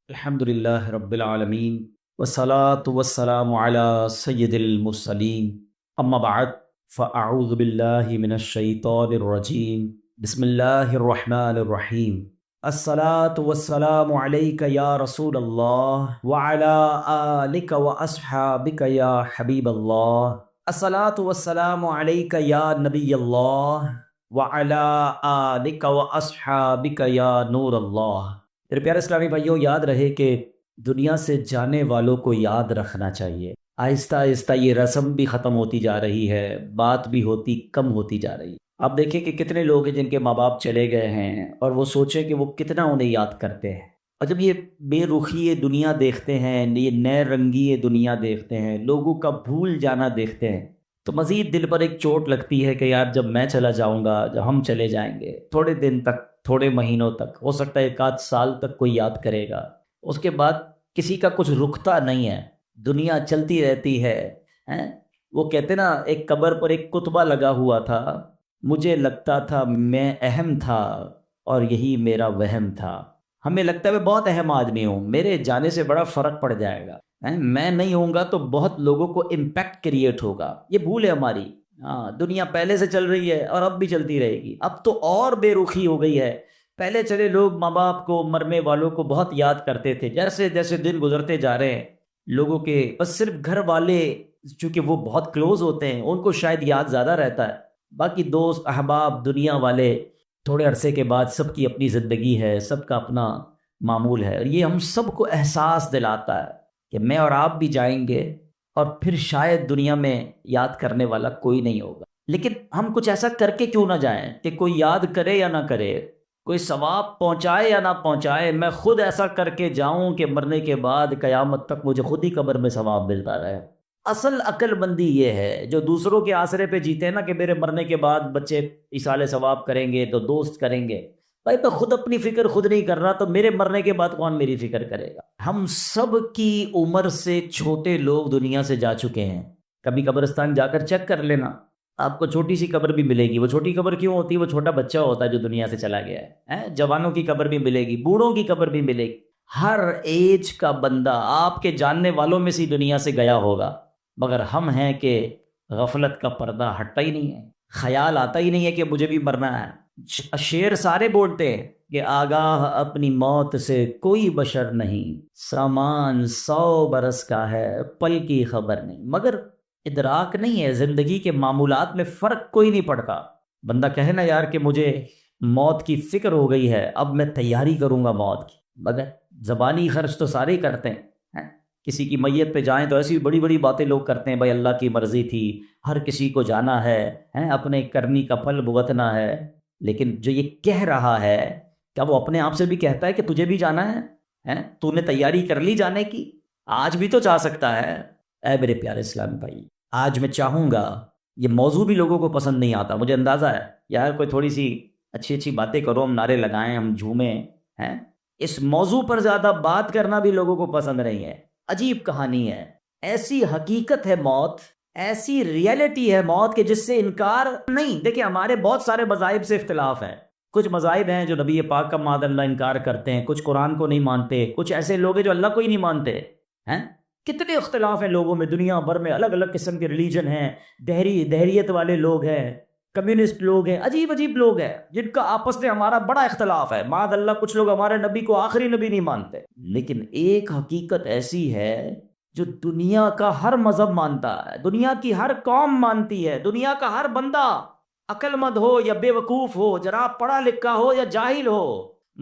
الحمدللہ رب العالمین والصلاة والسلام علی سید المرسلین اما بعد فاعوذ باللہ من الشیطان الرجیم بسم اللہ الرحمن الرحیم الصلاة والسلام علیک یا رسول اللہ وعلی آلک واصحابک یا حبیب اللہ الصلاة والسلام علیک یا نبی اللہ وعلی آلک واصحابک یا نور اللہ۔ میرے پیارے اسلامی بھائیوں، یاد رہے کہ دنیا سے جانے والوں کو یاد رکھنا چاہیے۔ آہستہ آہستہ یہ رسم بھی ختم ہوتی جا رہی ہے، بات بھی کم ہوتی جا رہی ہے۔ آپ دیکھیں کہ کتنے لوگ ہیں جن کے ماں باپ چلے گئے ہیں اور وہ سوچیں کہ وہ کتنا انہیں یاد کرتے ہیں، اور جب یہ بے رخی یہ دنیا دیکھتے ہیں، یہ نئے رنگی یہ دنیا دیکھتے ہیں، لوگوں کا بھول جانا دیکھتے ہیں، تو مزید دل پر ایک چوٹ لگتی ہے کہ یار جب میں چلا جاؤں گا، جب ہم چلے جائیں گے، تھوڑے دن تک، تھوڑے مہینوں تک، ہو سکتا ہے ایک آدھ سال تک کوئی یاد کرے گا، اس کے بعد کسی کا کچھ رکتا نہیں ہے، دنیا چلتی رہتی ہے۔ وہ کہتے نا، ایک قبر پر ایک کتبہ لگا ہوا تھا، مجھے لگتا تھا میں اہم تھا اور یہی میرا وہم تھا۔ ہمیں لگتا ہے میں بہت اہم آدمی ہوں، میرے جانے سے بڑا فرق پڑ جائے گا، میں نہیں ہوں گا تو بہت لوگوں کو امپیکٹ کریٹ ہوگا۔ یہ بھول ہے ہماری۔ دنیا پہلے سے چل رہی ہے اور اب بھی چلتی رہے گی، اب تو اور بے رخی ہو گئی ہے۔ پہلے چلے لوگ ماں باپ کو، مرنے والوں کو بہت یاد کرتے تھے، جیسے جیسے دن گزرتے جا رہے ہیں لوگوں کے بس صرف گھر والے، چونکہ وہ بہت کلوز ہوتے ہیں، ان کو شاید یاد زیادہ رہتا ہے، باقی دوست احباب دنیا والے تھوڑے عرصے کے بعد سب کی اپنی زندگی ہے، سب کا اپنا معمول ہے، اور یہ ہم سب کو احساس دلاتا ہے کہ میں اور آپ بھی جائیں گے اور پھر شاید دنیا میں یاد کرنے والا کوئی نہیں ہوگا۔ لیکن ہم کچھ ایسا کر کے کیوں نہ جائیں کہ کوئی یاد کرے یا نہ کرے، کوئی ثواب پہنچائے یا نہ پہنچائے، میں خود ایسا کر کے جاؤں کہ مرنے کے بعد قیامت تک مجھے خود ہی قبر میں ثواب ملتا رہے۔ اصل عقل مندی یہ ہے، جو دوسروں کے آسرے پہ جیتے ہیں نا کہ میرے مرنے کے بعد بچے ایصال ثواب کریں گے تو دوست کریں گے، بھائی تو خود اپنی فکر خود نہیں کر رہا تو میرے مرنے کے بعد کون میری فکر کرے گا؟ ہم سب کی عمر سے چھوٹے لوگ دنیا سے جا چکے ہیں۔ کبھی قبرستان جا کر چیک کر لینا، آپ کو چھوٹی سی قبر بھی ملے گی۔ وہ چھوٹی قبر کیوں ہوتی ہے؟ وہ چھوٹا بچہ ہوتا ہے جو دنیا سے چلا گیا ہے۔ جوانوں کی قبر بھی ملے گی، بوڑھوں کی قبر بھی ملے گی، ہر ایج کا بندہ آپ کے جاننے والوں میں سے دنیا سے گیا ہوگا، مگر ہم ہیں کہ غفلت کا پردہ ہٹتا ہی نہیں ہے، خیال آتا ہی نہیں ہے کہ مجھے بھی مرنا ہے۔ شعر سارے بولتے ہیں کہ آگاہ اپنی موت سے کوئی بشر نہیں، سامان 100 برس کا ہے، پل کی خبر نہیں، مگر ادراک نہیں ہے، زندگی کے معمولات میں فرق کوئی نہیں پڑتا۔ بندہ کہے نا یار کہ مجھے موت کی فکر ہو گئی ہے، اب میں تیاری کروں گا موت کی، مگر زبانی خرچ تو سارے ہی کرتے ہیں۔ کسی کی میت پہ جائیں تو ایسی بڑی بڑی باتیں لوگ کرتے ہیں، بھائی اللہ کی مرضی تھی، ہر کسی کو جانا ہے، اپنے کرنی کا پھل بھگتنا ہے، لیکن جو یہ کہہ رہا ہے کیا وہ اپنے آپ سے بھی کہتا ہے کہ تجھے بھی جانا ہے؟ تو نے تیاری کر لی جانے کی؟ آج بھی تو چاہ سکتا ہے۔ اے میرے پیارے اسلام بھائی، آج میں چاہوں گا، یہ موضوع بھی لوگوں کو پسند نہیں آتا، مجھے اندازہ ہے، یار کوئی تھوڑی سی اچھی اچھی باتیں کرو، ہم نعرے لگائیں، ہم جھومیں، اس موضوع پر زیادہ بات کرنا بھی لوگوں کو پسند نہیں ہے۔ عجیب کہانی ہے، ایسی حقیقت ہے موت، ایسی ریئلٹی ہے موت کہ جس سے انکار نہیں۔ دیکھیں ہمارے بہت سارے مذاہب سے اختلاف ہے، کچھ مذاہب ہیں جو نبی پاک کا معاذ اللہ انکار کرتے ہیں، کچھ قرآن کو نہیں مانتے، کچھ ایسے لوگ ہیں جو اللہ کو ہی نہیں مانتے ہیں۔ کتنے اختلاف ہیں لوگوں میں، دنیا بھر میں الگ الگ قسم کے ریلیجن ہیں، دہریت والے لوگ ہیں، کمیونسٹ لوگ ہیں، عجیب عجیب لوگ ہیں جن کا آپس میں ہمارا بڑا اختلاف ہے، معاذ اللہ کچھ لوگ ہمارے نبی کو آخری نبی نہیں مانتے۔ لیکن ایک حقیقت ایسی ہے جو دنیا کا ہر مذہب مانتا ہے، دنیا کی ہر قوم مانتی ہے، دنیا کا ہر بندہ، عقل مند ہو یا بے وقوف ہو، ذرا پڑھا لکھا ہو یا جاہل ہو،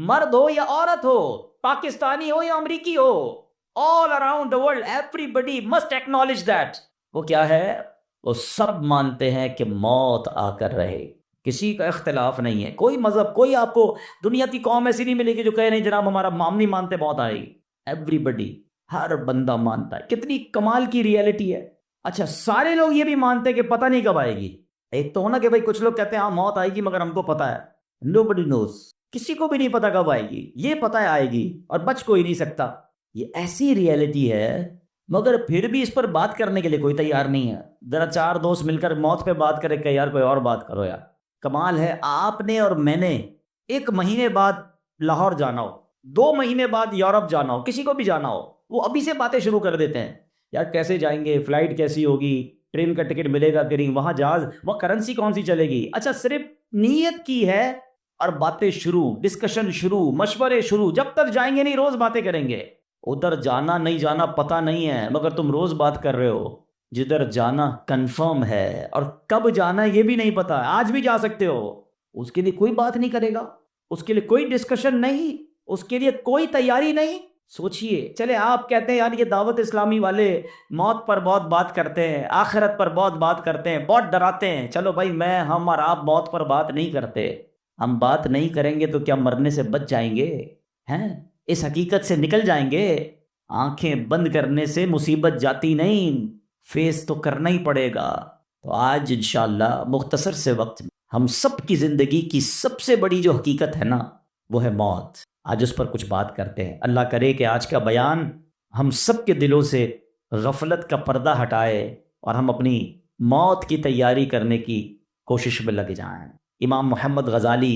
مرد ہو یا عورت ہو، پاکستانی ہو یا امریکی ہو، all around the world everybody must acknowledge that۔ وہ کیا ہے؟ وہ سب مانتے ہیں کہ موت آ کر رہے، کسی کا اختلاف نہیں ہے، کوئی مذہب، کوئی آپ کو دنیا کی قوم ایسی نہیں ملے گی جو کہے نہیں جناب ہمارا مام نہیں مانتے موت آئے گی۔ ایوریبڈی، ہر بندہ مانتا ہے۔ کتنی کمال کی ریئلٹی ہے۔ اچھا، سارے لوگ یہ بھی مانتے ہیں کہ پتہ نہیں کب آئے گی۔ ایک تو ہونا کہ بھائی کچھ لوگ کہتے ہیں ہاں موت آئے گی مگر ہم کو پتہ ہے، nobody knows، کسی کو بھی نہیں پتا کب آئے گی، یہ پتہ ہے آئے گی اور بچ کوئی نہیں سکتا۔ یہ ایسی ریئلٹی ہے، مگر پھر بھی اس پر بات کرنے کے لیے کوئی تیار نہیں ہے۔ ذرا چار دوست مل کر موت پہ بات کرے کہ یار کوئی اور بات کرو یار۔ کمال ہے، آپ نے اور میں نے ایک مہینے بعد لاہور جانا ہو، 2 مہینے بعد یورپ جانا ہو، کسی کو بھی جانا ہو، وہ ابھی سے باتیں شروع کر دیتے ہیں، یار کیسے جائیں گے، فلائٹ کیسی ہوگی، ٹرین کا ٹکٹ ملے گا کہ نہیں، وہاں جہاز، وہ کرنسی کون سی چلے گی، اچھا صرف نیت کی ہے اور باتیں شروع، ڈسکشن شروع، مشورے شروع، جب تک جائیں گے نہیں روز باتیں کریں گے۔ ادھر جانا نہیں جانا پتہ نہیں ہے مگر تم روز بات کر رہے ہو، جدھر جانا کنفرم ہے اور کب جانا یہ بھی نہیں پتا، آج بھی جا سکتے ہو، اس کے لیے کوئی بات نہیں کرے گا، اس کے لیے کوئی ڈسکشن نہیں، اس کے لیے کوئی تیاری نہیں۔ سوچئے، چلے آپ کہتے ہیں یار یہ دعوت اسلامی والے موت پر بہت بات کرتے ہیں، آخرت پر بہت بات کرتے ہیں، بہت ڈراتے ہیں، چلو بھائی ہم اور آپ موت پر بات نہیں کرتے، ہم بات نہیں کریں گے تو کیا مرنے سے بچ جائیں گے؟ ہیں اس حقیقت سے نکل جائیں گے؟ آنکھیں بند کرنے سے مصیبت جاتی نہیں، فیس تو کرنا ہی پڑے گا۔ تو آج انشاءاللہ مختصر سے وقت میں ہم سب کی زندگی کی سب سے بڑی جو حقیقت ہے نا وہ ہے موت، آج اس پر کچھ بات کرتے ہیں۔ اللہ کرے کہ آج کا بیان ہم سب کے دلوں سے غفلت کا پردہ ہٹائے اور ہم اپنی موت کی تیاری کرنے کی کوشش میں لگ جائیں۔ امام محمد غزالی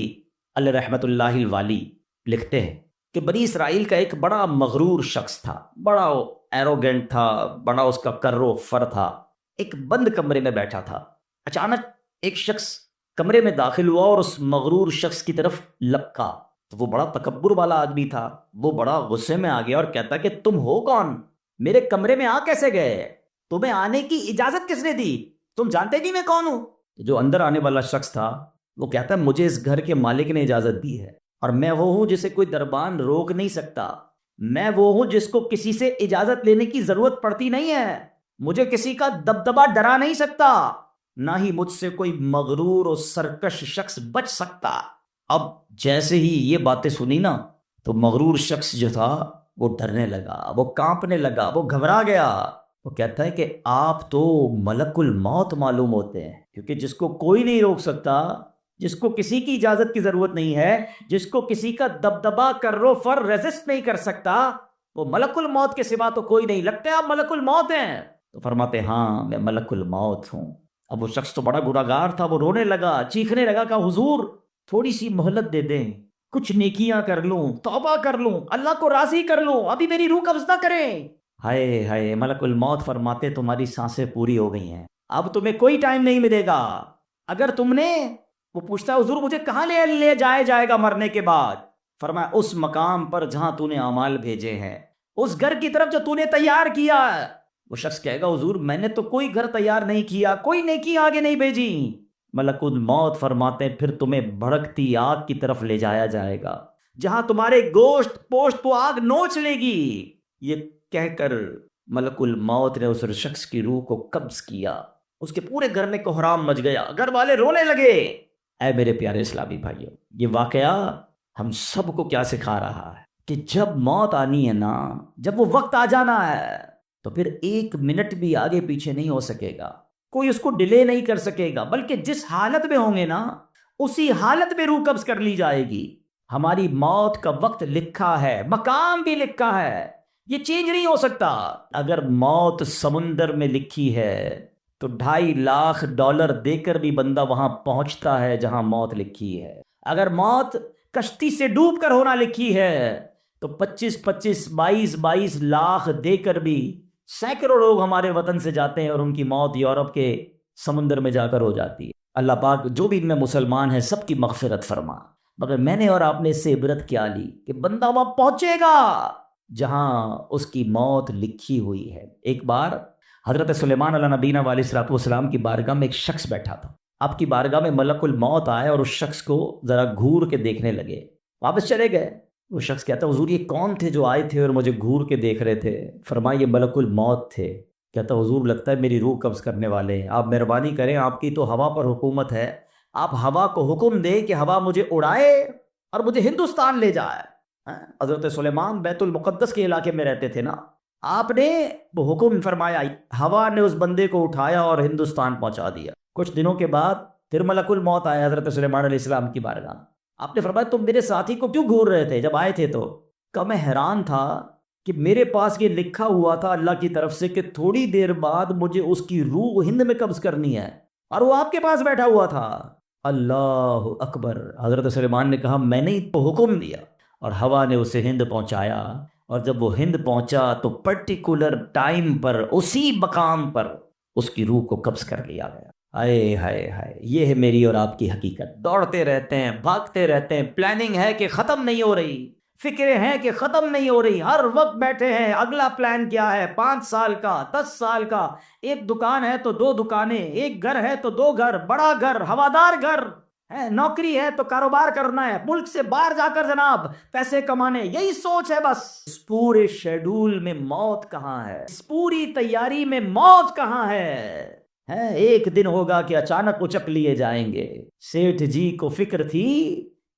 علیہ رحمۃ اللہ الوالی لکھتے ہیں کہ بنی اسرائیل کا ایک بڑا مغرور شخص تھا، بڑا ایروگینٹ تھا، بڑا اس کا کر و فر تھا، ایک بند کمرے میں بیٹھا تھا۔ اچانک ایک شخص کمرے میں داخل ہوا اور اس مغرور شخص کی طرف لپکا، تو وہ بڑا تکبر والا آدمی تھا، وہ بڑا غصے میں آ گیا اور کہتا کہ تم ہو کون؟ میرے کمرے میں آ کیسے گئے؟ تمہیں آنے کی اجازت کس نے دی؟ تم جانتے نہیں میں کون ہوں؟ جو اندر آنے والا شخص تھا وہ کہتا ہے مجھے اس گھر کے مالک نے اجازت دی ہے، اور میں وہ ہوں جسے کوئی دربان روک نہیں سکتا، میں وہ ہوں جس کو کسی سے اجازت لینے کی ضرورت پڑتی نہیں ہے، مجھے کسی کا دبدبا ڈرا نہیں سکتا، نہ ہی مجھ سے کوئی مغرور اور سرکش شخص بچ سکتا۔ اب جیسے ہی یہ باتیں سنی نا تو مغرور شخص جو تھا وہ ڈرنے لگا، وہ کانپنے لگا، وہ گھبرا گیا۔ وہ کہتا ہے کہ آپ تو ملک الموت معلوم ہوتے ہیں، کیونکہ جس کو کوئی نہیں روک سکتا، جس کو کسی کی اجازت کی ضرورت نہیں ہے، جس کو کسی کا دبدبا کرو فر ریزسٹ نہیں کر سکتا، وہ ملک الموت کے سوا تو کوئی نہیں، لگتا ہے آپ ملک الموت ہیں؟ تو فرماتے ہاں میں ملک الموت ہوں۔ اب وہ شخص تو بڑا گناہگار تھا، وہ رونے لگا، چیخنے لگا کہ حضور تھوڑی سی مہلت دے دیں، کچھ نیکیاں کر لوں، توبہ کر لوں، اللہ کو راضی کر لوں، ابھی میری روح قبض نہ کریں۔ ہائے ہائے، ملک الموت فرماتے تمہاری سانسیں پوری ہو گئی ہیں، اب تمہیں کوئی ٹائم نہیں ملے گا، اگر تم نے، وہ پوچھتا ہے حضور مجھے کہاں لے جائے گا مرنے کے بعد؟ فرمایا اس مقام پر جہاں تو نے اعمال بھیجے ہیں، اس گھر کی طرف جو تو نے تیار کیا ہے۔ وہ شخص کہے گا حضور میں نے تو کوئی گھر تیار نہیں کیا، کوئی نیکی آگے نہیں بھیجی۔ ملک الموت فرماتے ہیں پھر تمہیں بھڑکتی آگ کی طرف لے جایا جائے گا، جہاں تمہارے گوشت پوشت کو آگ نوچ لے گی۔ یہ کہہ کر ملک الموت نے اس شخص کی روح کو قبض کیا، اس کے پورے گھر میں کوہرام مچ گیا، گھر والے رونے لگے۔ اے میرے پیارے اسلامی بھائیوں، یہ واقعہ ہم سب کو کیا سکھا رہا ہے کہ جب موت آنی ہے نا، جب وہ وقت آ جانا ہے تو پھر 1 منٹ بھی آگے پیچھے نہیں ہو سکے گا، کوئی اس کو ڈیلے نہیں کر سکے گا، بلکہ جس حالت میں ہوں گے نا اسی حالت میں روح قبض کر لی جائے گی۔ ہماری موت کا وقت لکھا ہے، مقام بھی لکھا ہے، یہ چینج نہیں ہو سکتا۔ اگر موت سمندر میں لکھی ہے تو $2.5 لاکھ دے کر بھی بندہ وہاں پہنچتا ہے جہاں موت لکھی ہے۔ اگر موت کشتی سے ڈوب کر ہونا لکھی ہے تو 22 لاکھ دے کر بھی سینکڑوں لوگ ہمارے وطن سے جاتے ہیں اور ان کی موت یورپ کے سمندر میں جا کر ہو جاتی ہے۔ اللہ پاک جو بھی ان میں مسلمان ہیں سب کی مغفرت فرما، مگر میں نے اور آپ نے اس سے عبرت کیا لی کہ بندہ وہاں پہنچے گا جہاں اس کی موت لکھی ہوئی ہے۔ ایک بار حضرت سلیمان علیہ نبینا علیہ الصلوۃ والسلام کی بارگاہ میں ایک شخص بیٹھا تھا، آپ کی بارگاہ میں ملک الموت آئے اور اس شخص کو ذرا گھور کے دیکھنے لگے، واپس چلے گئے۔ وہ شخص کہتا حضور یہ کون تھے جو آئے تھے اور مجھے گھور کے دیکھ رہے تھے؟ فرمایا یہ ملک الموت تھے۔ کہتا حضور لگتا ہے میری روح قبض کرنے والے ہیں، آپ مہربانی کریں، آپ کی تو ہوا پر حکومت ہے، آپ ہوا کو حکم دیں کہ ہوا مجھے اڑائے اور مجھے ہندوستان لے جائے۔ حضرت سلیمان بیت المقدس کے علاقے میں رہتے تھے نا، آپ نے وہ حکم فرمایا، ہوا نے اس بندے کو اٹھایا اور ہندوستان پہنچا دیا۔ کچھ دنوں کے بعد پھر ملک الموت آیا حضرت سلیمان علیہ السلام کی بارگاہ۔ آپ نے فرمایا تم میرے ساتھی کو کیوں گھور رہے تھے جب آئے تھے؟ تو کہ میں حیران تھا کہ میرے پاس یہ لکھا ہوا تھا اللہ کی طرف سے کہ تھوڑی دیر بعد مجھے اس کی روح ہند میں قبض کرنی ہے، اور وہ آپ کے پاس بیٹھا ہوا تھا۔ اللہ اکبر! حضرت سلیمان نے کہا میں نے تو حکم دیا، اور ہوا نے اسے ہند پہنچایا، اور جب وہ ہند پہنچا تو پرٹیکولر ٹائم پر اسی مقام پر اس کی روح کو قبض کر لیا گیا۔ ہائے ہائے ہائے، یہ ہے میری اور آپ کی حقیقت۔ دوڑتے رہتے ہیں، بھاگتے رہتے ہیں، پلاننگ ہے کہ ختم نہیں ہو رہی، فکریں ہیں کہ ختم نہیں ہو رہی، ہر وقت بیٹھے ہیں اگلا پلان کیا ہے، 5 سال کا، 10 سال کا۔ ایک دکان ہے تو 2 دکانیں، ایک گھر ہے تو 2 گھر، بڑا گھر، ہوادار گھر ہے، نوکری ہے تو کاروبار کرنا ہے، ملک سے باہر جا کر جناب پیسے کمانے، یہی سوچ ہے بس۔ اس پورے شیڈول میں موت کہاں ہے؟ اس پوری تیاری میں موت کہاں ہے؟ ایک دن ہوگا کہ اچانک اچک لیے جائیں گے۔ سیٹھ جی کو فکر تھی،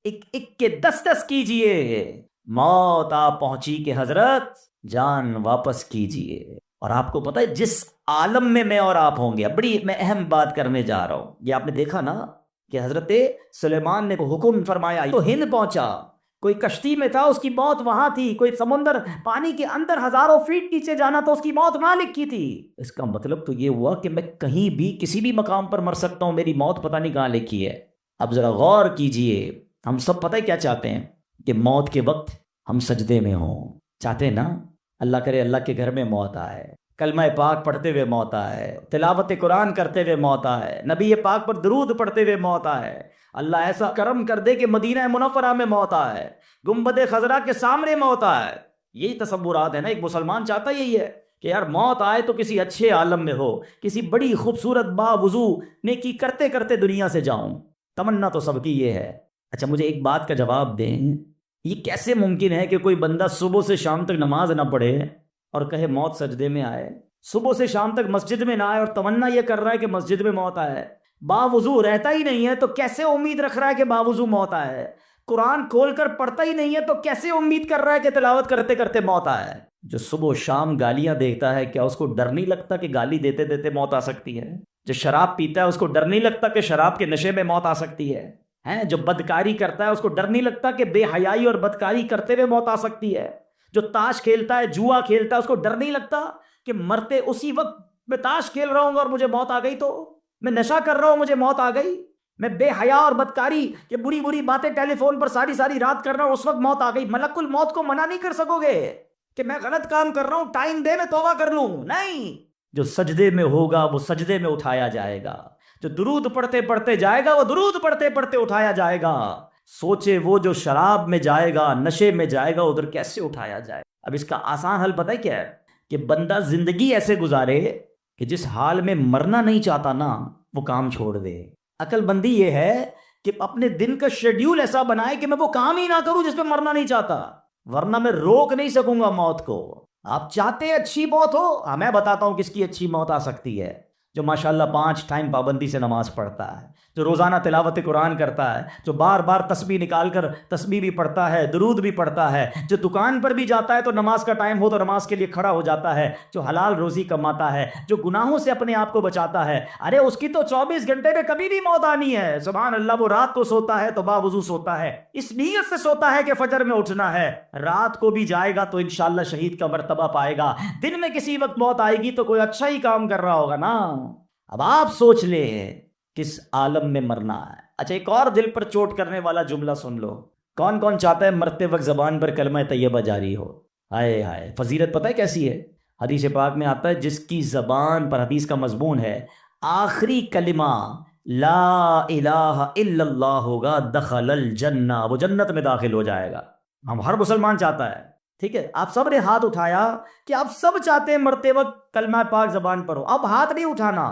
ایک ایک کے 10 کیجئے، موت آ پہنچی کہ حضرت جان واپس کیجئے۔ اور آپ کو پتہ ہے جس عالم میں میں اور آپ ہوں گے، بڑی میں اہم بات کرنے جا رہا ہوں، یہ آپ نے دیکھا نا کہ حضرت سلیمان نے حکم فرمایا تو ہند پہنچا، کوئی کشتی میں تھا اس کی موت وہاں تھی، کوئی سمندر پانی کے اندر ہزاروں فیٹ نیچے جانا تو اس کی موت وہاں لکھی تھی۔ اس کا مطلب تو یہ ہوا کہ میں کہیں بھی کسی بھی مقام پر مر سکتا ہوں، میری موت پتہ نہیں کہاں لکھی ہے۔ اب ذرا غور کیجئے، ہم سب پتہ ہے کیا چاہتے ہیں کہ موت کے وقت ہم سجدے میں ہوں، چاہتے ہیں نا؟ اللہ کرے اللہ کے گھر میں موت آئے، کلمہ پاک پڑھتے ہوئے موت آئے، تلاوت قرآن کرتے ہوئے موت آئے، نبی پاک پر درود پڑھتے ہوئے موت آئے، اللہ ایسا کرم کر دے کہ مدینہ منورہ میں موت آئے، گنبد خضرا کے سامنے موت آئے۔ یہی تصورات ہے نا، ایک مسلمان چاہتا یہی ہے کہ یار موت آئے تو کسی اچھے عالم میں ہو، کسی بڑی خوبصورت باوضو نیکی کرتے کرتے دنیا سے جاؤں، تمنا تو سب کی یہ ہے۔ اچھا مجھے ایک بات کا جواب دیں، یہ کیسے ممکن ہے کہ کوئی بندہ صبح سے شام تک نماز نہ پڑھے اور کہے موت سجدے میں آئے، صبح سے شام تک مسجد میں نہ آئے اور تمنا یہ کر رہا ہے کہ مسجد میں موت آئے، باوضو رہتا ہی نہیں ہے تو کیسے امید رکھ رہا ہے کہ باوضو موت آئے، قرآن کھول کر پڑھتا ہی نہیں ہے تو کیسے امید کر رہا ہے کہ تلاوت کرتے کرتے موت آئے؟ جو صبح و شام گالیاں دیکھتا ہے، کیا اس کو ڈر نہیں لگتا کہ گالی دیتے دیتے موت آ سکتی ہے؟ جو شراب پیتا ہے اس کو ڈر نہیں لگتا کہ شراب کے نشے میں موت آ سکتی ہے؟ جو بدکاری کرتا ہے اس کو ڈر نہیں لگتا کہ بے حیائی اور بدکاری کرتے ہوئے موت آ سکتی ہے؟ جو تاش کھیلتا ہے، جوا کھیلتا ہے، اس کو ڈر نہیں لگتا کہ مرتے اسی وقت میں تاش کھیل رہا ہوں اور مجھے موت آ گئی، تو میں نشہ کر رہا ہوں مجھے موت آ گئی، میں بے حیا اور بدکاری کہ بری بری باتیں ٹیلی فون پر ساری ساری رات کر رہا ہوں، اس وقت موت آ گئی، ملک الموت کو منع نہیں کر سکو گے کہ میں غلط کام کر رہا ہوں، ٹائم دے میں توبہ کر لوں؟ نہیں، جو سجدے میں ہوگا وہ سجدے میں اٹھایا جائے گا، جو درود پڑھتے پڑھتے جائے گا وہ درود پڑھتے پڑھتے اٹھایا جائے گا۔ سوچے وہ جو شراب میں جائے گا، نشے میں جائے گا، ادھر کیسے اٹھایا جائے؟ اب اس کا آسان حل پتہ ہے کیا ہے؟ کہ بندہ زندگی ایسے گزارے کہ جس حال میں مرنا نہیں چاہتا نا وہ کام چھوڑ دے۔ عقل بندی یہ ہے کہ اپنے دن کا شیڈیول ایسا بنائے کہ میں وہ کام ہی نہ کروں جس پہ مرنا نہیں چاہتا، ورنہ میں روک نہیں سکوں گا موت کو۔ آپ چاہتے ہیں اچھی موت ہو؟ میں بتاتا ہوں کس کی اچھی موت آ سکتی ہے۔ جو ماشاءاللہ 5 ٹائم پابندی سے نماز پڑھتا ہے، جو روزانہ تلاوت قرآن کرتا ہے، جو بار بار تسبیح نکال کر تسبیح بھی پڑھتا ہے، درود بھی پڑھتا ہے، جو دکان پر بھی جاتا ہے تو نماز کا ٹائم ہو تو نماز کے لیے کھڑا ہو جاتا ہے، جو حلال روزی کماتا ہے، جو گناہوں سے اپنے آپ کو بچاتا ہے، ارے اس کی تو 24 گھنٹے میں کبھی بھی موت آنی ہے۔ سبحان اللہ، وہ رات کو سوتا ہے تو باوضو سوتا ہے، اس نیت سے سوتا ہے کہ فجر میں اٹھنا ہے، رات کو بھی جائے گا تو انشاءاللہ شہید کا مرتبہ پائے گا، دن میں کسی وقت موت آئے گی تو کوئی اچھا ہی کام کر رہا ہوگا نا۔ اب آپ سوچ لیں کس عالم میں مرنا ہے۔ اچھا ایک اور دل پر چوٹ کرنے والا جملہ سن لو، کون کون چاہتا ہے مرتے وقت زبان پر کلمہ طیبہ جاری ہو؟ ہائے ہائے، فضیلت پتہ ہے کیسی ہے؟ حدیث پاک میں آتا ہے جس کی زبان پر، حدیث کا مضمون ہے، آخری کلمہ لا الہ الا اللہ ہوگا، دخل الجنہ، وہ جنت میں داخل ہو جائے گا۔ ہم ہر مسلمان چاہتا ہے، ٹھیک ہے؟ آپ سب نے ہاتھ اٹھایا کہ آپ سب چاہتے ہیں مرتے وقت کلمہ پاک زبان پر ہو، اب ہاتھ نہیں اٹھانا۔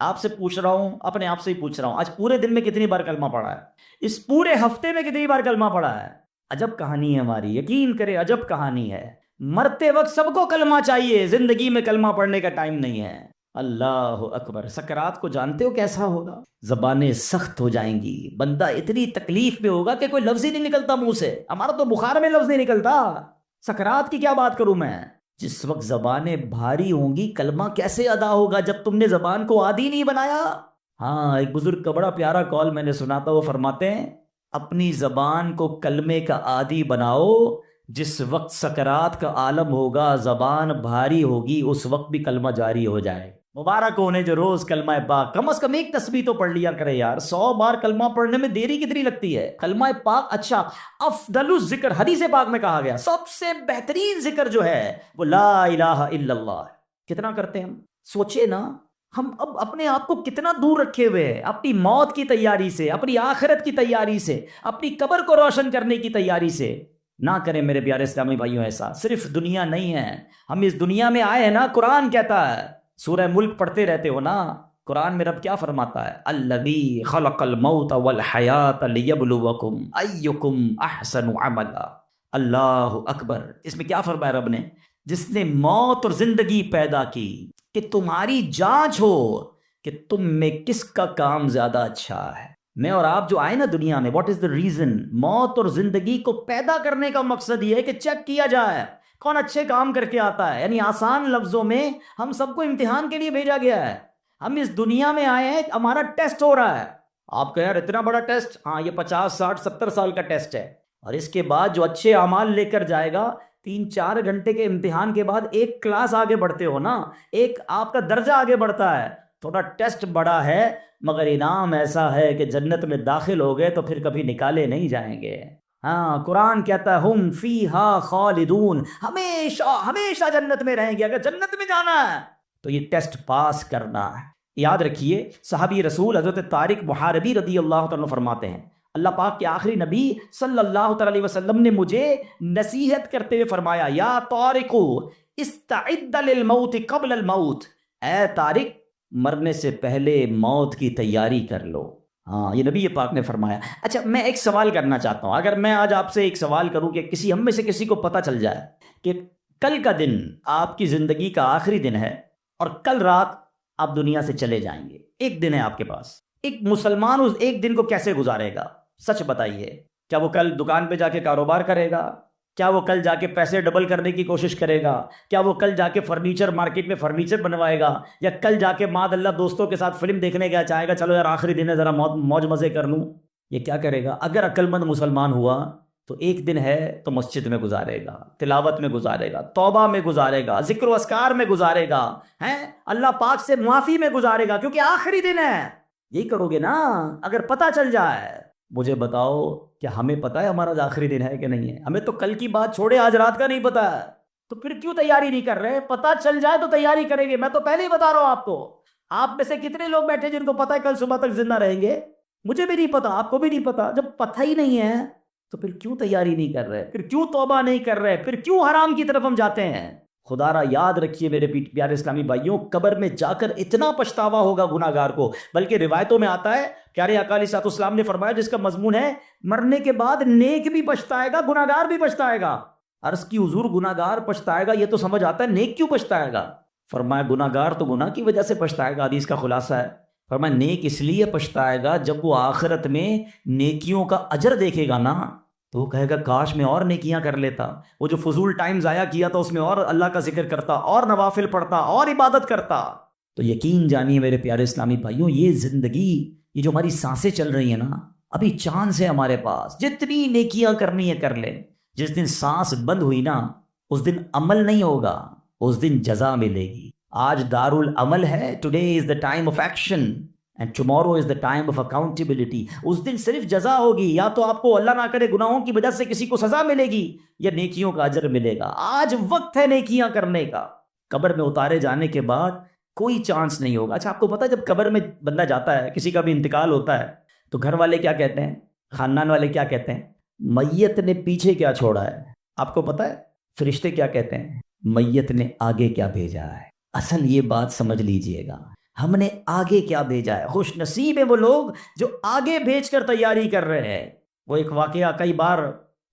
آپ سے پوچھ رہا ہوں، اپنے آپ سے ہی پوچھ رہا ہوں، آج پورے دن میں کتنی بار کلمہ پڑھا ہے؟ اس پورے ہفتے میں کتنی بار کلمہ پڑھا ہے؟ عجب کہانی ہے ہماری، یقین کرے عجب کہانی ہے۔ مرتے وقت سب کو کلمہ چاہیے، زندگی میں کلمہ پڑھنے کا ٹائم نہیں ہے۔ اللہ اکبر، سکرات کو جانتے ہو کیسا ہوگا؟ زبانیں سخت ہو جائیں گی، بندہ اتنی تکلیف میں ہوگا کہ کوئی لفظ ہی نہیں نکلتا منہ سے، ہمارا تو بخار میں لفظ نہیں نکلتا، سکرات کی کیا بات کروں میں؟ جس وقت زبانیں بھاری ہوں گی کلمہ کیسے ادا ہوگا جب تم نے زبان کو عادی نہیں بنایا؟ ہاں، ایک بزرگ کا بڑا پیارا قول میں نے سنا تھا، وہ فرماتے ہیں اپنی زبان کو کلمے کا عادی بناؤ، جس وقت سکرات کا عالم ہوگا، زبان بھاری ہوگی، اس وقت بھی کلمہ جاری ہو جائے۔ مبارک ہونے جو روز کلمہ پاک، کم از کم ایک تسبیح تو پڑھ لیا کرے یار، 100 بار کلمہ پڑھنے میں دیری کتنی لگتی ہے؟ کلمہ پاک اچھا، افضل الذکر حدیث پاک میں کہا گیا سب سے بہترین ذکر جو ہے وہ لا الہ الا اللہ ہے۔ کتنا کرتے ہیں ہم؟ سوچے نا، ہم اب اپنے آپ کو کتنا دور رکھے ہوئے ہیں اپنی موت کی تیاری سے، اپنی آخرت کی تیاری سے، اپنی قبر کو روشن کرنے کی تیاری سے۔ نہ کریں میرے پیارے اسلامی بھائیوں ایسا۔ صرف دنیا نہیں ہے، ہم اس دنیا میں آئے ہیں نا، قرآن کہتا ہے، سورہ ملک پڑھتے رہتے ہو نا، قرآن میں رب کیا فرماتا ہے؟ الذی خلق الموت والحیات لیبلوکم ایکم احسن عملا۔ اللہ اکبر، اس میں کیا فرمایا رب نے؟ جس نے موت اور زندگی پیدا کی کہ تمہاری جانچ ہو کہ تم میں کس کا کام زیادہ اچھا ہے۔ میں اور آپ جو آئے نا دنیا میں، واٹ از دا ریزن؟ موت اور زندگی کو پیدا کرنے کا مقصد یہ ہے کہ چیک کیا جائے کون اچھے کام کر کے آتا ہے۔ یعنی آسان لفظوں میں ہم سب کو امتحان کے لیے بھیجا گیا ہے۔ ہم اس دنیا میں آئے ہیں، ہمارا ٹیسٹ ہو رہا ہے۔ آپ کہیں یار اتنا بڑا ٹیسٹ؟ ہاں، یہ 50 60 70 سال کا ٹیسٹ ہے، اور اس کے بعد جو اچھے اعمال لے کر جائے گا، 3 4 گھنٹے کے امتحان کے بعد ایک کلاس آگے بڑھتے ہو نا، ایک آپ کا درجہ آگے بڑھتا ہے۔ تھوڑا ٹیسٹ بڑا ہے مگر انعام ایسا ہے کہ جنت میں داخل ہو گئے تو پھر کبھی نکالے نہیں جائیں گے۔ ہاں، قرآن کہتا ہے ہم فیہا خالدون، ہمیشہ ہمیشہ جنت میں رہیں گے۔ اگر جنت میں جانا ہے تو یہ ٹیسٹ پاس کرنا ہے۔ یاد رکھیے، صحابی رسول حضرت طارق محاربی رضی اللہ تعالیٰ فرماتے ہیں، اللہ پاک کے آخری نبی صلی اللہ تعالی علیہ وسلم نے مجھے نصیحت کرتے ہوئے فرمایا، یا طارق استعد للموت قبل الموت، اے طارق مرنے سے پہلے موت کی تیاری کر لو۔ ہاں، یہ نبی پاک نے فرمایا۔ اچھا، میں ایک سوال کرنا چاہتا ہوں، اگر میں آج آپ سے ایک سوال کروں کہ کسی ہم میں سے کسی کو پتہ چل جائے کہ کل کا دن آپ کی زندگی کا آخری دن ہے اور کل رات آپ دنیا سے چلے جائیں گے، ایک دن ہے آپ کے پاس، ایک مسلمان اس ایک دن کو کیسے گزارے گا؟ سچ بتائیے، کیا وہ کل دکان پہ جا کے کاروبار کرے گا؟ کیا وہ کل جا کے پیسے ڈبل کرنے کی کوشش کرے گا؟ کیا وہ کل جا کے فرنیچر مارکیٹ میں فرنیچر بنوائے گا؟ یا کل جا کے معاذ اللہ دوستوں کے ساتھ فلم دیکھنے گیا چاہے گا چلو یار آخری دن ہے ذرا موج مزے کر لوں؟ یہ کیا کرے گا؟ اگر عقل مند مسلمان ہوا تو ایک دن ہے تو مسجد میں گزارے گا، تلاوت میں گزارے گا، توبہ میں گزارے گا، ذکر و اذکار میں گزارے گا، اللہ پاک سے معافی میں گزارے گا، کیونکہ آخری دن ہے۔ یہی کرو گے نا؟ اگر پتہ چل جائے، مجھے بتاؤ کہ ہمیں پتہ ہے ہمارا آخری دن ہے کہ نہیں ہے؟ ہمیں تو کل کی بات چھوڑے آج رات کا نہیں پتہ ہے، تو پھر کیوں تیاری نہیں کر رہے؟ پتہ چل جائے تو تیاری کریں گے۔ میں تو پہلے ہی بتا رہا ہوں آپ کو، آپ میں سے کتنے لوگ بیٹھے جن کو پتہ ہے کل صبح تک زندہ رہیں گے؟ مجھے بھی نہیں پتا، آپ کو بھی نہیں پتا۔ جب پتہ ہی نہیں ہے تو پھر کیوں تیاری نہیں کر رہے؟ پھر کیوں توبہ نہیں کر رہے؟ پھر کیوں حرام کی طرف ہم جاتے ہیں؟ خدا را یاد رکھیے میرے پیارے اسلامی بھائیوں، قبر میں جا کر اتنا پچھتاوا ہوگا گناہگار کو، بلکہ روایتوں میں آتا ہے، پیارے آقا علیہ الصلوۃ والسلام نے فرمایا جس کا مضمون ہے مرنے کے بعد نیک بھی پچھتائے گا، گناہگار بھی پچھتائے گا۔ عرض کی حضور گناہگار پچھتائے گا، یہ تو سمجھ آتا ہے، نیک کیوں پچھتائے گا؟ فرمایا گناہگار تو گناہ کی وجہ سے پچھتائے گا، حدیث کا خلاصہ ہے۔ فرمایا نیک اس لیے پچھتائے گا جب وہ آخرت میں نیکیوں کا اجر دیکھے گا نا، تو وہ کہے گا کاش میں اور نیکیاں کر لیتا، وہ جو فضول ٹائم ضائع کیا تھا اس میں اور اللہ کا ذکر کرتا، اور نوافل پڑھتا، اور عبادت کرتا۔ تو یقین جانیے میرے پیارے اسلامی بھائیوں، یہ زندگی، یہ جو ہماری سانسیں چل رہی ہیں نا، ابھی چانس ہے ہمارے پاس، جتنی نیکیاں کرنی ہے کر لیں۔ جس دن سانس بند ہوئی نا، اس دن عمل نہیں ہوگا، اس دن جزا ملے گی۔ آج دار العمل ہے، today is the time of action and tomorrow is the time of accountability. اس دن صرف جزا ہوگی، یا تو آپ کو اللہ نہ کرے گناہوں کی وجہ سے کسی کو سزا ملے گی، یا نیکیوں کا اجر ملے گا۔ آج وقت ہے نیکیاں کرنے کا۔ قبر میں اتارے جانے کے بعد کوئی چانس نہیں ہوگا۔ اچھا، آپ کو پتا ہے جب قبر میں بندہ جاتا ہے، کسی کا بھی انتقال ہوتا ہے، تو گھر والے کیا کہتے ہیں، خاندان والے کیا کہتے ہیں؟ میت نے پیچھے کیا چھوڑا ہے؟ آپ کو پتا ہے فرشتے کیا کہتے ہیں؟ میت نے آگے کیا بھیجا ہے۔ اصل یہ بات سمجھ لیجئے گا، ہم نے آگے کیا بھیجا ہے۔ خوش نصیب ہیں وہ لوگ جو آگے بھیج کر تیاری کر رہے ہیں۔ وہ ایک واقعہ کئی بار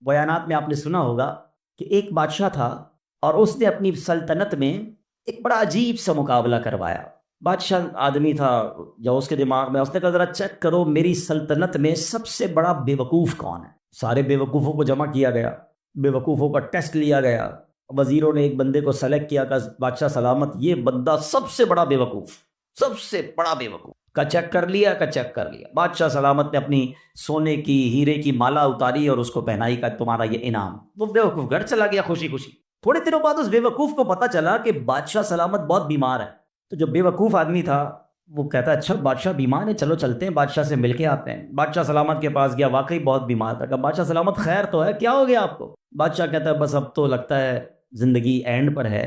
بیانات میں آپ نے سنا ہوگا کہ ایک بادشاہ تھا اور اس نے اپنی سلطنت میں ایک بڑا عجیب سا مقابلہ کروایا۔ بادشاہ آدمی تھا، جو اس کے دماغ میں اس نے کہا ذرا چیک کرو میری سلطنت میں سب سے بڑا بے وقوف کون ہے۔ سارے بے وقوفوں کو جمع کیا گیا، بے وقوفوں کا ٹیسٹ لیا گیا، وزیروں نے ایک بندے کو سلیکٹ کیا کہ بادشاہ سلامت یہ بندہ سب سے بڑا بے وقوف، سب سے بڑا بے وقوف کا چیک کر لیا، بادشاہ سلامت نے اپنی سونے کی ہیرے کی مالا اتاری اور اس کو پہنائی کا تمہارا یہ انعام۔ وہ بے وقوف گھر چلا گیا خوشی خوشی۔ تھوڑے دنوں بعد اس بے وقوف کو پتا چلا کہ بادشاہ سلامت بہت بیمار ہے، تو جو بے وقوف آدمی تھا وہ کہتا ہے اچھا بادشاہ بیمار ہے، چلو چلتے ہیں بادشاہ سے مل کے آتے ہیں۔ بادشاہ سلامت کے پاس گیا، واقعی بہت بیمار تھا۔ کہا بادشاہ سلامت خیر تو ہے، کیا ہو گیا آپ کو؟ بادشاہ کہتا ہے بس اب تو لگتا ہے زندگی اینڈ پر ہے،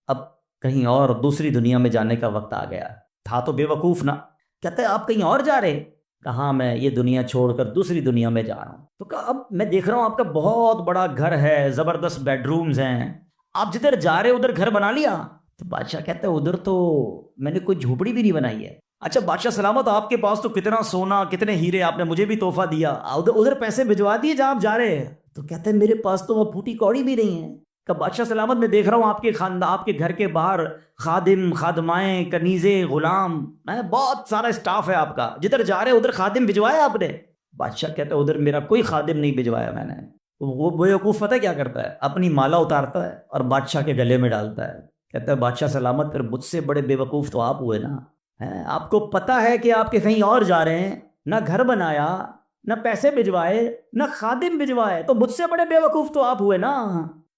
اب کہیں اور دوسری دنیا میں جانے کا وقت آ گیا۔ تھا تو بے وقوف نا، کہتا ہے آپ کہیں اور جا رہے ہیں؟ کہاں میں یہ دنیا چھوڑ کر دوسری دنیا میں جا رہا ہوں۔ تو کہا اب میں دیکھ رہا ہوں آپ کا بہت بڑا گھر ہے، زبردست بیڈ رومز ہیں، آپ جدھر جا رہے ادھر گھر بنا لیا؟ تو بادشاہ کہتا ہے ادھر تو میں نے کوئی جھوپڑی بھی نہیں بنائی ہے۔ اچھا بادشاہ سلامت آپ کے پاس تو کتنا سونا کتنے ہیرے آپ نے مجھے بھی تحفہ دیا، ادھر ادھر پیسے بھجوا دیے جہاں آپ جا رہے ہیں؟ تو کہتے ہیں میرے پاس تو وہ پھوٹی کوڑی بھی نہیں ہے۔ کہ بادشاہ سلامت میں دیکھ رہا ہوں آپ کے خاندان، آپ کے گھر کے باہر خادم خادمائیں کنیزے غلام، بہت سارا اسٹاف ہے آپ کا، جدھر جا رہے ادھر خادم بھجوایا آپ نے؟ بادشاہ کہتا ہے ادھر میرا کوئی خادم نہیں بھجوایا میں نے۔ وہ بیوقوف پتہ کیا کرتا ہے، اپنی مالا اتارتا ہے اور بادشاہ کے گلے میں ڈالتا ہے، کہتا ہے بادشاہ سلامت پھر مجھ سے بڑے بے وقوف تو آپ ہوئے نا، آپ کو پتا ہے کہ آپ کے کہیں اور جا رہے ہیں، نہ گھر بنایا نہ پیسے بھجوائے نہ خادم بھجوائے، تو مجھ سے بڑے بے وقوف تو آپ ہوئے نا۔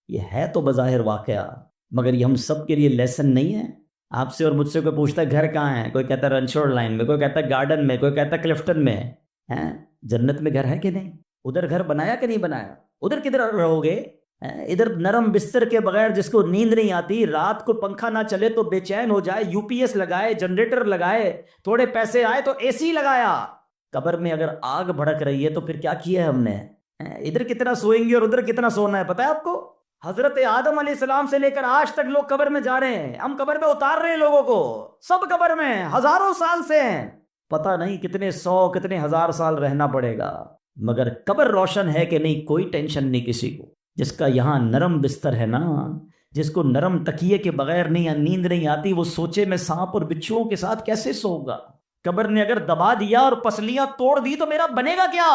یہ ہے تو بظاہر واقعہ، مگر یہ ہم سب کے لیے لیسن نہیں ہے۔ آپ سے اور مجھ سے کوئی پوچھتا ہے گھر کہاں ہے، کوئی کہتا ہے رنچوڑ لائن میں، کوئی کہتا ہے گارڈن میں، کوئی کہتا ہے کلفٹن میں، جنت میں گھر ہے کہ نہیں؟ ادھر گھر بنایا کہ نہیں بنایا؟ ادھر کدھر رہو گے؟ ادھر نرم بستر کے بغیر جس کو نیند نہیں آتی، رات کو پنکھا نہ چلے تو بے چین ہو جائے، یو پی ایس لگائے، جنریٹر لگائے، تھوڑے پیسے آئے تو اے سی لگایا۔ قبر میں اگر آگ بھڑک رہی ہے تو پھر کیا کیا ہے ہم نے؟ ادھر کتنا سوئیں گے اور ادھر کتنا سونا ہے پتہ ہے آپ کو؟ حضرت آدم علیہ السلام سے لے کر آج تک لوگ قبر میں جا رہے ہیں، ہم قبر میں اتار رہے ہیں لوگوں کو، سب قبر میں ہزاروں سال سے ہیں، پتہ نہیں کتنے سو کتنے ہزار سال رہنا پڑے گا، مگر قبر روشن ہے کہ نہیں کوئی ٹینشن نہیں کسی کو۔ جس کا یہاں نرم بستر ہے نا، جس کو نرم تکیے کے بغیر نیند نہیں آتی، وہ سوچے میں سانپ اور بچھوؤں کے ساتھ کیسے سو گا؟ قبر نے اگر دبا دیا اور پسلیاں توڑ دی تو میرا بنے گا کیا؟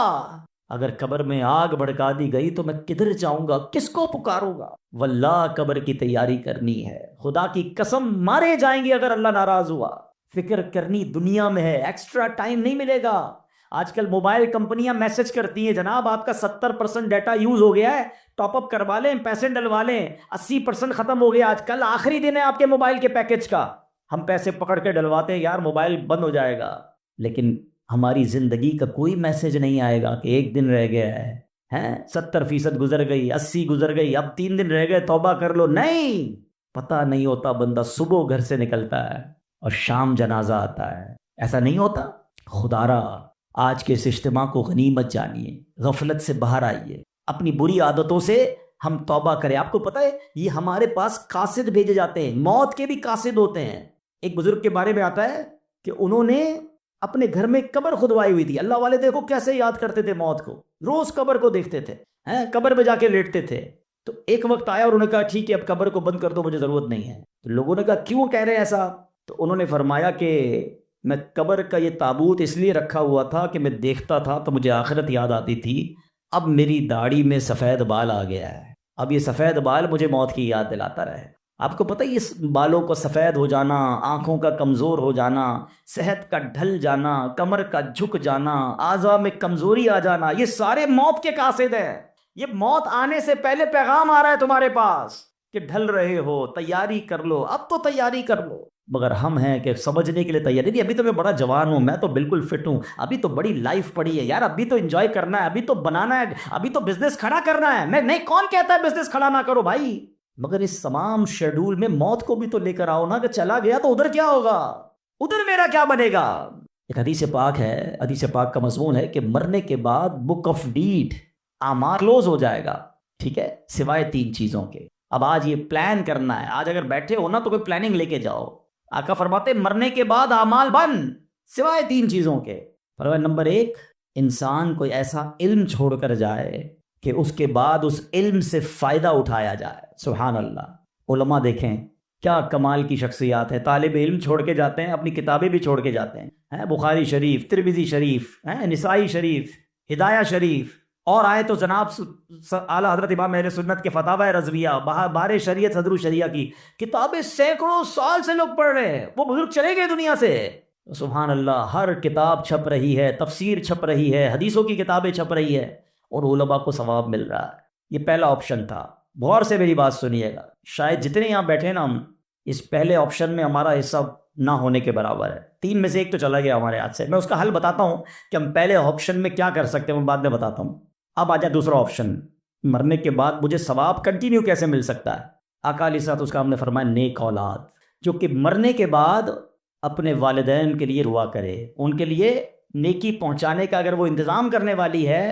اگر قبر میں آگ بھڑکا دی گئی تو میں کدھر جاؤں گا، کس کو پکاروں گا؟ واللہ قبر کی تیاری کرنی ہے، خدا کی قسم مارے جائیں گے اگر اللہ ناراض ہوا۔ فکر کرنی دنیا میں ہے، ایکسٹرا ٹائم نہیں ملے گا۔ آج کل موبائل کمپنیاں میسج کرتی ہیں جناب آپ کا 70% ڈیٹا یوز ہو گیا ہے، ٹاپ اپ کروا لیں، پیسے ڈلوا لیں، 80% ختم ہو گیا، آج کل آخری دن ہے آپ کے موبائل کے پیکج کا، ہم پیسے پکڑ کے ڈلواتے ہیں یار موبائل بند ہو جائے گا، لیکن ہماری زندگی کا کوئی میسج نہیں آئے گا کہ ایک دن رہ گیا ہے، 70% گزر گئی، 80 گزر گئی، اب 3 دن رہ گئے توبہ کر لو۔ نہیں، پتہ نہیں ہوتا، بندہ صبح گھر سے نکلتا ہے اور شام جنازہ آتا ہے، ایسا نہیں ہوتا؟ خدا را آج کے اس اجتماع کو غنیمت جانیے، غفلت سے باہر آئیے، اپنی بری عادتوں سے ہم توبہ کریں۔ آپ کو پتہ ہے یہ ہمارے پاس قاصد بھیجے جاتے ہیں، موت کے بھی قاصد ہوتے ہیں۔ ایک بزرگ کے بارے میں آتا ہے کہ انہوں نے اپنے گھر میں قبر کھدوائی ہوئی تھی، اللہ والے دیکھو کیسے یاد کرتے تھے موت کو، روز قبر کو دیکھتے تھے، قبر میں جا کے لیٹتے تھے۔ تو ایک وقت آیا اور انہوں نے کہا ٹھیک ہے اب قبر کو بند کر دو، مجھے ضرورت نہیں ہے۔ تو لوگوں نے کہا کیوں کہہ رہے ہیں ایسا؟ تو انہوں نے فرمایا کہ میں قبر کا یہ تابوت اس لیے رکھا ہوا تھا کہ میں دیکھتا تھا تو مجھے آخرت یاد آتی تھی، اب میری داڑھی میں سفید بال آ گیا ہے، اب یہ سفید بال مجھے موت کی یاد دلاتا رہے۔ آپ کو پتہ ہے اس بالوں کو سفید ہو جانا، آنکھوں کا کمزور ہو جانا، صحت کا ڈھل جانا، کمر کا جھک جانا، اعضاء میں کمزوری آ جانا، یہ سارے موت کے قاصد ہیں۔ یہ موت آنے سے پہلے پیغام آ رہا ہے تمہارے پاس کہ ڈھل رہے ہو، تیاری کر لو، اب تو تیاری کر لو۔ مگر ہم ہیں کہ سمجھنے کے لیے تیاری نہیں، ابھی تو میں بڑا جوان ہوں، میں تو بالکل فٹ ہوں، ابھی تو بڑی لائف پڑی ہے یار، ابھی تو انجوائے کرنا ہے، ابھی تو بنانا ہے، ابھی تو بزنس کھڑا کرنا ہے۔ میں نہیں، کون کہتا ہے بزنس کھڑا نہ کرو بھائی، مگر اس تمام شیڈول میں موت کو بھی تو لے کر آؤ نا، کہ چلا گیا تو ادھر کیا ہوگا، ادھر میرا کیا بنے گا۔ ایک حدیث پاک ہے، حدیث پاک کا مضمون ہے کہ مرنے کے بعد بک آف ڈیڈ اعمال کلوز ہو جائے گا، ٹھیک ہے، سوائے 3 چیزوں کے۔ اب آج یہ پلان کرنا ہے، آج اگر بیٹھے ہو نا تو کوئی پلاننگ لے کے جاؤ۔ آقا فرماتے مرنے کے بعد اعمال بند سوائے 3 چیزوں کے۔ فرمایا نمبر 1، انسان کوئی ایسا علم چھوڑ کر جائے کہ اس کے بعد اس علم سے فائدہ اٹھایا جائے۔ سبحان اللہ، علماء دیکھیں کیا کمال کی شخصیات ہے، طالب علم چھوڑ کے جاتے ہیں، اپنی کتابیں بھی چھوڑ کے جاتے ہیں، بخاری شریف، ترمذی شریف، نسائی شریف، ہدایہ شریف، اور آئے تو جناب اعلیٰ حضرت امام اہل سنت کے فتاوی رضویہ، بار شریعت صدر شریعہ کی کتابیں سینکڑوں سال سے لوگ پڑھ رہے ہیں، وہ بزرگ چلے گئے دنیا سے۔ سبحان اللہ، ہر کتاب چھپ رہی ہے، تفسیر چھپ رہی ہے، حدیثوں کی کتابیں چھپ رہی ہے، اور علماء کو ثواب مل رہا ہے۔ یہ پہلا آپشن تھا۔ غور سے میری بات سنیے گا، شاید جتنے یہاں بیٹھے نا ہم اس پہلے آپشن میں ہمارا حصہ نہ ہونے کے برابر ہے. 3 میں سے ایک تو چلا گیا ہمارے ہاتھ سے. میں اس کا حل بتاتا ہوں کہ ہم پہلے آپشن میں کیا کر سکتے ہیں، وہ بعد میں بتاتا ہوں. اب آ جائے دوسرا آپشن، مرنے کے بعد مجھے ثواب کنٹینیو کیسے مل سکتا ہے. آقا علیہ الصلوۃ والسلام نے فرمایا نیک اولاد جو کہ مرنے کے بعد اپنے والدین کے لیے دعا کرے، ان کے لیے نیکی پہنچانے کا اگر وہ انتظام کرنے والی ہے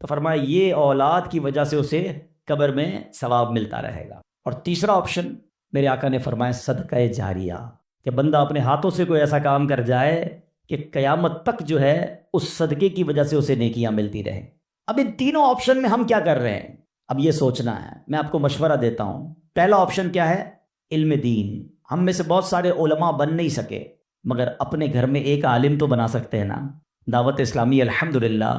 تو فرمایا یہ اولاد کی وجہ سے اسے قبر میں ثواب ملتا رہے گا. اور تیسرا آپشن میرے آقا نے فرمایا صدقہ جاریہ، کہ بندہ اپنے ہاتھوں سے کوئی ایسا کام کر جائے کہ قیامت تک جو ہے اس صدقے کی وجہ سے اسے نیکیاں ملتی رہیں. اب ان تینوں آپشن میں ہم کیا کر رہے ہیں، اب یہ سوچنا ہے. میں آپ کو مشورہ دیتا ہوں. پہلا آپشن کیا ہے؟ علم دین. ہم میں سے بہت سارے علماء بن نہیں سکے، مگر اپنے گھر میں ایک عالم تو بنا سکتے ہیں نا. دعوت اسلامی الحمدللہ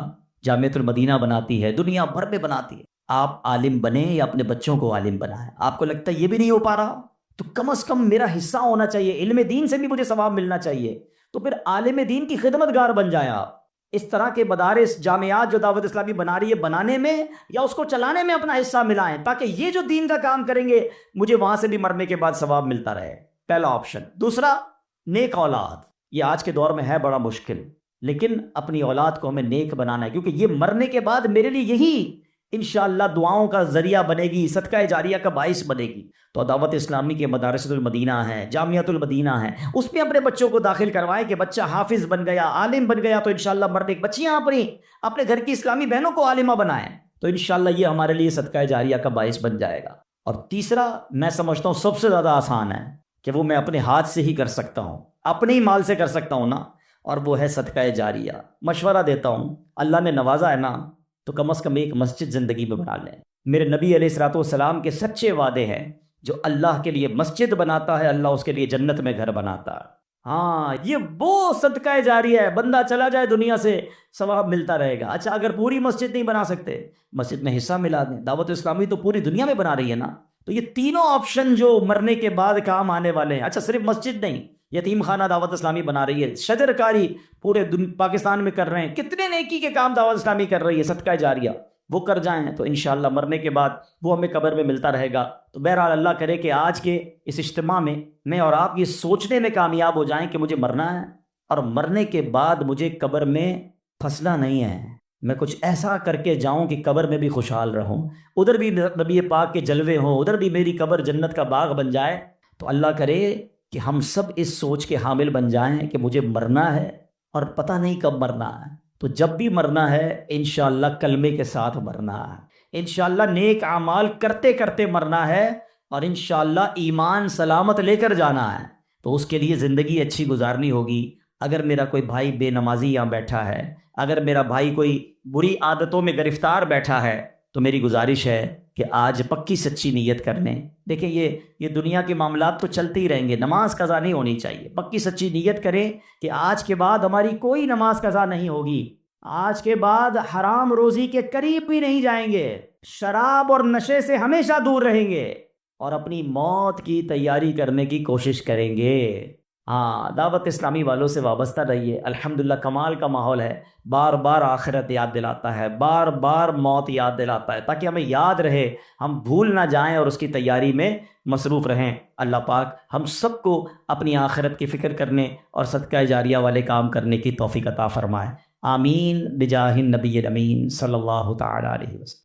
جامعۃ المدینہ بناتی ہے، دنیا بھر میں بناتی ہے. آپ عالم بنیں یا اپنے بچوں کو عالم بنائیں. آپ کو لگتا ہے یہ بھی نہیں ہو پا رہا تو کم از کم میرا حصہ ہونا چاہیے، علم دین سے بھی مجھے ثواب ملنا چاہیے، تو پھر عالم دین کی خدمت گار بن جائیں آپ. اس طرح کے مدارس جامعات جو دعوت اسلامی بنا رہی ہے، بنانے میں یا اس کو چلانے میں اپنا حصہ ملائیں، تاکہ یہ جو دین کا کام کریں گے مجھے وہاں سے بھی مرنے کے بعد ثواب ملتا رہے. پہلا آپشن. دوسرا نیک اولاد. یہ آج کے دور میں ہے بڑا مشکل، لیکن اپنی اولاد کو ہمیں نیک بنانا ہے، کیونکہ یہ مرنے کے بعد میرے لیے یہی انشاءاللہ دعاؤں کا ذریعہ بنے گی، صدقہ جاریہ کا باعث بنے گی. تو دعوت اسلامی کے مدارس المدینہ ہیں، جامعۃ المدینہ ہیں، اس میں اپنے بچوں کو داخل کروائیں کہ بچہ حافظ بن گیا، عالم بن گیا تو انشاءاللہ مرنے کی بچیاں اپنے گھر کی اسلامی بہنوں کو عالمہ بنائیں، تو انشاءاللہ یہ ہمارے لیے صدقہ جاریہ کا باعث بن جائے گا. اور تیسرا میں سمجھتا ہوں سب سے زیادہ آسان ہے کہ وہ میں اپنے ہاتھ سے ہی کر سکتا ہوں، اپنے ہی مال سے کر سکتا ہوں نا، اور وہ ہے صدقہ جاریہ. مشورہ دیتا ہوں، اللہ نے نوازا ہے نا تو کم از کم ایک مسجد زندگی میں بنا لیں. میرے نبی علیہ الصلوۃ والسلام کے سچے وعدے ہیں، جو اللہ کے لیے مسجد بناتا ہے اللہ اس کے لیے جنت میں گھر بناتا ہے. ہاں یہ وہ صدقہ جاریہ ہے، بندہ چلا جائے دنیا سے ثواب ملتا رہے گا. اچھا اگر پوری مسجد نہیں بنا سکتے، مسجد میں حصہ ملا دیں. دعوت اسلامی تو پوری دنیا میں بنا رہی ہے نا. تو یہ تینوں آپشن جو مرنے کے بعد کام آنے والے ہیں. اچھا صرف مسجد نہیں، یتیم خانہ دعوت اسلامی بنا رہی ہے، شجر کاری پورے پاکستان میں کر رہے ہیں، کتنے نیکی کے کام دعوت اسلامی کر رہی ہے، صدقہ جاریہ وہ کر جائیں تو انشاءاللہ مرنے کے بعد وہ ہمیں قبر میں ملتا رہے گا. تو بہرحال اللہ کرے کہ آج کے اس اجتماع میں اور آپ یہ سوچنے میں کامیاب ہو جائیں کہ مجھے مرنا ہے، اور مرنے کے بعد مجھے قبر میں پھنسنا نہیں ہے. میں کچھ ایسا کر کے جاؤں کہ قبر میں بھی خوشحال رہوں، ادھر بھی نبی پاک کے جلوے ہوں، ادھر بھی میری قبر جنت کا باغ بن جائے. تو اللہ کرے کہ ہم سب اس سوچ کے حامل بن جائیں کہ مجھے مرنا ہے اور پتہ نہیں کب مرنا ہے. تو جب بھی مرنا ہے انشاءاللہ کلمے کے ساتھ مرنا ہے، انشاءاللہ نیک اعمال کرتے کرتے مرنا ہے، اور انشاءاللہ ایمان سلامت لے کر جانا ہے. تو اس کے لیے زندگی اچھی گزارنی ہوگی. اگر میرا کوئی بھائی بے نمازی یہاں بیٹھا ہے، اگر میرا بھائی کوئی بری عادتوں میں گرفتار بیٹھا ہے، تو میری گزارش ہے کہ آج پکی سچی نیت کر لیں. دیکھیں یہ دنیا کے معاملات تو چلتے ہی رہیں گے، نماز قضا نہیں ہونی چاہیے. پکی سچی نیت کریں کہ آج کے بعد ہماری کوئی نماز قضا نہیں ہوگی، آج کے بعد حرام روزی کے قریب بھی نہیں جائیں گے، شراب اور نشے سے ہمیشہ دور رہیں گے، اور اپنی موت کی تیاری کرنے کی کوشش کریں گے. ہاں دعوت اسلامی والوں سے وابستہ رہیے. الحمدللہ کمال کا ماحول ہے، بار بار آخرت یاد دلاتا ہے، بار بار موت یاد دلاتا ہے، تاکہ ہمیں یاد رہے، ہم بھول نہ جائیں اور اس کی تیاری میں مصروف رہیں. اللہ پاک ہم سب کو اپنی آخرت کی فکر کرنے اور صدقہ جاریہ والے کام کرنے کی توفیق عطا فرمائے. آمین بجاہ النبی الامین صلی اللہ تعالی علیہ وسلم.